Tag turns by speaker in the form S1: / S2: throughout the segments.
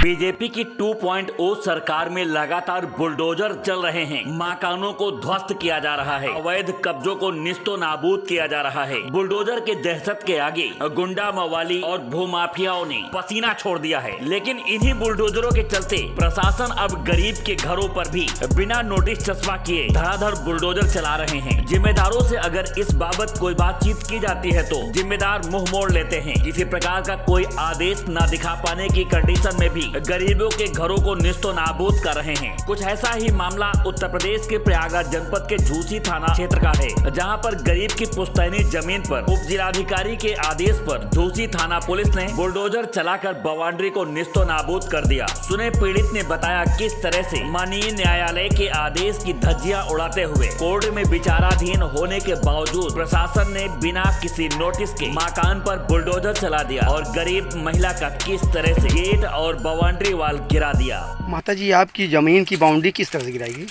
S1: BJP की 2.0 सरकार में लगातार बुलडोजर चल रहे हैं। मकानों को ध्वस्त किया जा रहा है, अवैध कब्जों को निस्तो नाबूद किया जा रहा है। बुलडोजर के दहशत के आगे गुंडा मवाली और भूमाफियाओं ने पसीना छोड़ दिया है। लेकिन इन्हीं बुलडोजरों के चलते प्रशासन अब गरीब के घरों पर भी बिना नोटिस चस्पा किए धड़ाधड़ बुलडोजर चला रहे हैं। जिम्मेदारों से अगर इस बाबत कोई बातचीत की जाती है तो जिम्मेदार मुंह मोड़ लेते हैं। किसी प्रकार का कोई आदेश न दिखा पाने की कंडीशन में भी गरीबों के घरों को निस्तो नाबूद कर रहे हैं। कुछ ऐसा ही मामला उत्तर प्रदेश के प्रयागराज जनपद के झूसी थाना क्षेत्र का है, जहां पर गरीब की पुश्तैनी जमीन पर उप जिलाधिकारी के आदेश पर झूसी थाना पुलिस ने बुलडोजर चलाकर बाउंड्री को निस्तो नाबूद कर दिया। सुने पीड़ित ने बताया किस तरह से माननीय न्यायालय के आदेश की धज्जियां उड़ाते हुए कोर्ट में विचाराधीन होने के बावजूद प्रशासन ने बिना किसी नोटिस के मकान पर बुलडोजर चला दिया और गरीब महिला का किस तरह से गेट और बाउंड्री वाल गिरा दिया।
S2: माता जी, आपकी जमीन की बाउंड्री किस तरह से गिराई गई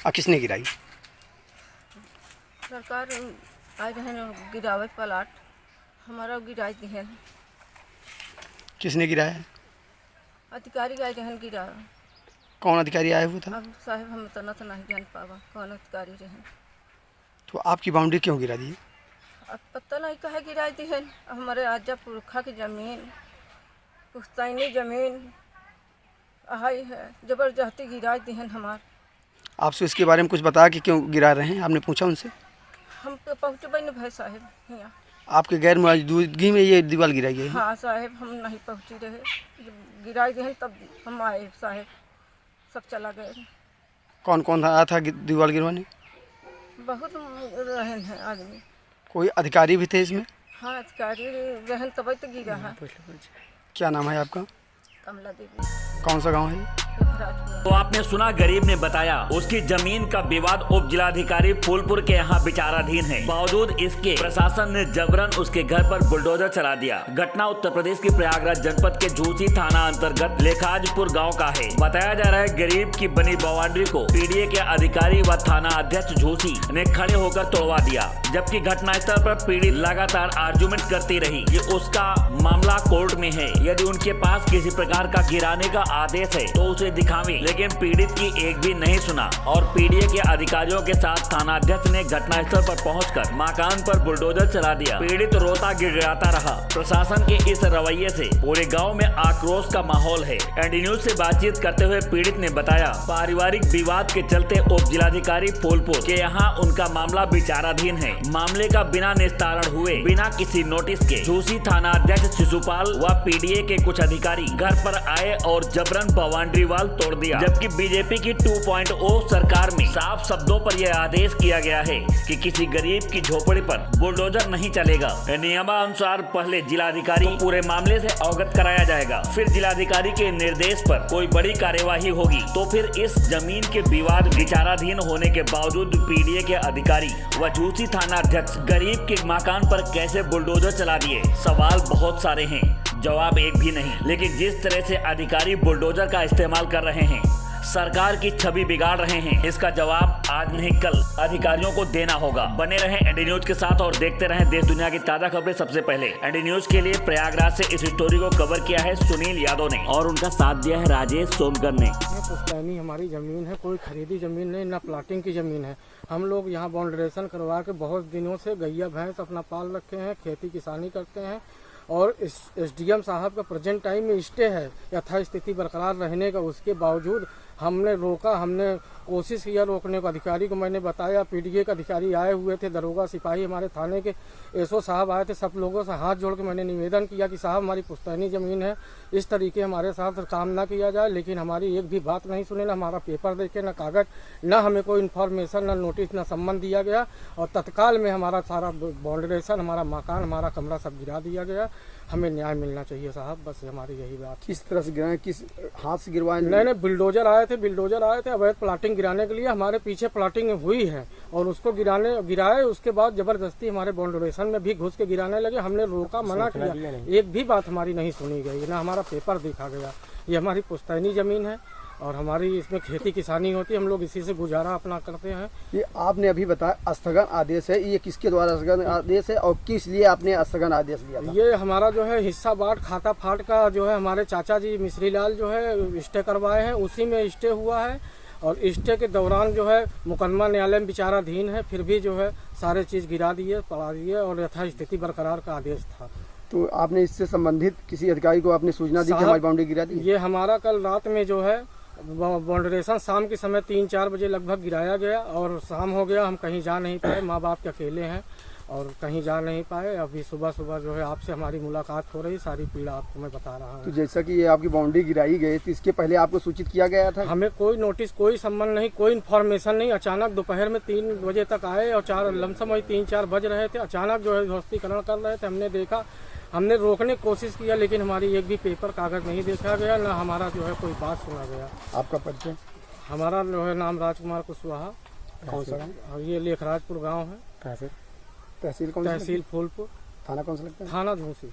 S2: और किसने गिराई?
S3: सरकार आए रहे गिरावे प्लाट हमारा गिराई दी है।
S2: किसने गिराया?
S3: अधिकारी आए रहे गिरा।
S2: कौन अधिकारी आया हुआ था?
S3: अब साहब हम तो नहीं जान पावा कौन अधिकारी रहे।
S2: तो आपकी बाउंड्री क्यों गिरा दी?
S3: अब पता नहीं कहे गिराई दी है। हमारे आजा पुरखा की जमीन, पुश्तैनी जमीन आई है, जबरदस्ती गिराई दी है हमार।
S2: आपसे इसके बारे में कुछ बताया कि क्यों गिरा रहे हैं? आपने पूछा उनसे?
S3: हम तो पहुँचबे न भाई साहब यहाँ।
S2: आपके गैर मौजूदगी में ये दीवार गिराई गई?
S3: हाँ साहब, हम नहीं पहुँची रहे, जब गिराई दी है तब हम आए साहब, सब चला गए।
S2: कौन कौन आया था दीवार गिरवाने?
S3: बहुत रहन है आदमी।
S2: कोई अधिकारी भी थे इसमें?
S3: हाँ, अधिकारी रहन तभी तो गिरा है।
S2: क्या नाम है आपका?
S3: कमला देवी।
S2: कौन सा गांव है?
S1: तो आपने सुना, गरीब ने बताया उसकी जमीन का विवाद उप जिलाधिकारी फूलपुर के यहाँ विचाराधीन है। बावजूद इसके प्रशासन ने जबरन उसके घर पर बुलडोजर चला दिया। घटना उत्तर प्रदेश के प्रयागराज जनपद के झूसी थाना अंतर्गत लेखाजपुर गांव का है। बताया जा रहा है गरीब की बनी बाउंड्री को पीडीए के अधिकारी व थाना अध्यक्ष झूसी ने खड़े होकर तोड़वा दिया, जबकि घटनास्थल पर पीड़ित लगातार आर्गुमेंट करती रही कि उसका मामला कोर्ट में है, यदि उनके पास किसी प्रकार का गिराने का आदेश है तो उसे दिखावे। लेकिन पीड़ित की एक भी नहीं सुना और पीडीए के अधिकारियों के साथ थाना अध्यक्ष ने घटनास्थल पर पहुंचकर मकान पर बुलडोजर चला दिया। पीड़ित रोता गिड़गिड़ाता रहा। प्रशासन के इस रवैये से पूरे गांव में आक्रोश का माहौल है। एनडी न्यूज से बातचीत करते हुए पीड़ित ने बताया, पारिवारिक विवाद के चलते उप जिलाधिकारी फूलपुर के यहाँ उनका मामला विचाराधीन है। मामले का बिना निस्तारण हुए, बिना किसी नोटिस के झूसी थाना अध्यक्ष शिशुपाल व पीडीए के कुछ अधिकारी घर पर आए और जबरन बाउंड्री वाल तोड़ दिया। जबकि बीजेपी की 2.0 सरकार में साफ शब्दों पर यह आदेश किया गया है कि किसी गरीब की झोपड़ी पर बुलडोजर नहीं चलेगा। नियमानुसार पहले जिलाधिकारी को पूरे मामले से अवगत कराया जाएगा, फिर जिलाधिकारी के निर्देश पर कोई बड़ी कार्यवाही होगी तो फिर इस जमीन के विवाद विचाराधीन होने के बावजूद पीडीए के अधिकारी व झूसी थाना अध्यक्ष गरीब के मकान पर कैसे बुलडोजर चला दिए। सवाल बहुत सारे हैं, जवाब एक भी नहीं। लेकिन जिस तरह से अधिकारी बुलडोजर का इस्तेमाल कर रहे हैं, सरकार की छवि बिगाड़ रहे हैं, इसका जवाब आज नहीं कल अधिकारियों को देना होगा। बने रहें एनडी न्यूज के साथ और देखते रहें देश दुनिया की ताजा खबरें सबसे पहले। एनडी न्यूज के लिए प्रयागराज से इस स्टोरी को कवर किया है सुनील यादव ने और उनका साथ दिया है राजेश सोनकर ने।
S4: पुश्तैनी हमारी जमीन है, कोई खरीदी जमीन नहीं, ना प्लाटिंग की जमीन है। हम लोग यहाँ बाउंड्रेशन करवा के बहुत दिनों से गैया भैंस अपना पाल रखे हैं, खेती किसानी करते हैं और एसडीएम साहब का प्रेजेंट टाइम में स्टे है यथास्थिति बरकरार रहने का। उसके बावजूद हमने रोका, हमने कोशिश किया रोकने को। अधिकारी को मैंने बताया, पीडीए के अधिकारी आए हुए थे, दरोगा सिपाही हमारे थाने के एसओ साहब आए थे। सब लोगों से हाथ जोड़ के मैंने निवेदन किया कि साहब हमारी पुश्तैनी ज़मीन है, इस तरीके हमारे साथ काम ना किया जाए। लेकिन हमारी एक भी बात नहीं सुने, ना हमारा पेपर देखे, ना कागज, ना हमें कोई इन्फॉर्मेशन, ना नोटिस, ना सम्मन दिया गया। और तत्काल में हमारा सारा बाउंड्रेशन, हमारा मकान, हमारा कमरा सब गिरा दिया गया। हमें न्याय मिलना चाहिए साहब, बस हमारी यही बात।
S2: किस तरह से गिराए? किस हाथ से गिरवाए?
S4: नहीं, बिल्डोजर आए थे अवैध प्लाटिंग गिराने के लिए। हमारे पीछे प्लाटिंग हुई है और उसको गिराए। उसके बाद जबरदस्ती हमारे बाउंड्रेशन में भी घुस के गिराने लगे। हमने रोका, मना किया, एक भी बात हमारी नहीं सुनी गई, ना हमारा पेपर देखा गया। ये हमारी पुश्तैनी जमीन है और हमारी इसमें खेती किसानी होती है, हम लोग इसी से गुजारा अपना करते हैं।
S2: ये आपने अभी बताया स्थगन आदेश है, ये किसके द्वारा स्थगन आदेश है और किस लिए आपने स्थगन आदेश लिया था?
S4: ये हमारा जो है हिस्सा बाट खाता फाट का जो है हमारे चाचा जी मिश्री लाल जो है स्टे करवाए हैं, उसी में स्टे हुआ है। और स्टे के दौरान जो है मुकदमा न्यायालय में विचाराधीन है, फिर भी जो है सारे चीज़ गिरा दिए, पड़ा दिए और यथास्थिति बरकरार का आदेश था।
S2: तो आपने इससे संबंधित किसी अधिकारी को आपने सूचना दी कि हमारी बाउंड्री गिरा दी?
S4: ये हमारा कल रात में जो है बाउंड्रेशन शाम के समय 3-4 बजे लगभग गिराया गया और शाम हो गया, हम कहीं जा नहीं पाए, माँ बाप के अकेले हैं और कहीं जा नहीं पाए। अभी सुबह सुबह जो है आपसे हमारी मुलाकात हो रही, सारी पीड़ा आपको मैं बता रहा हूँ।
S2: तो जैसा कि ये आपकी बाउंड्री गिराई गई तो इसके पहले आपको सूचित किया गया था?
S4: हमें कोई नोटिस, कोई संबंध नहीं, कोई इन्फॉर्मेशन नहीं। अचानक दोपहर में 3 बजे तक आए और लमसम वही 3-4 बज रहे थे, अचानक जो है ध्वस्तीकरण कर रहे थे। हमने देखा, हमने रोकने की कोशिश किया, लेकिन हमारी एक भी पेपर कागज नहीं देखा गया, ना हमारा जो है कोई बात सुना गया।
S2: आपका परिचय?
S4: हमारा जो है नाम राजकुमार कुशवाहा।
S2: कौन सा गाँव?
S4: और ये लेखराजपुर गांव है।
S2: तहसील कौन सा?
S4: तहसील फूलपुर,
S2: थाना कौन सा लगता है?
S4: थाना झूसी।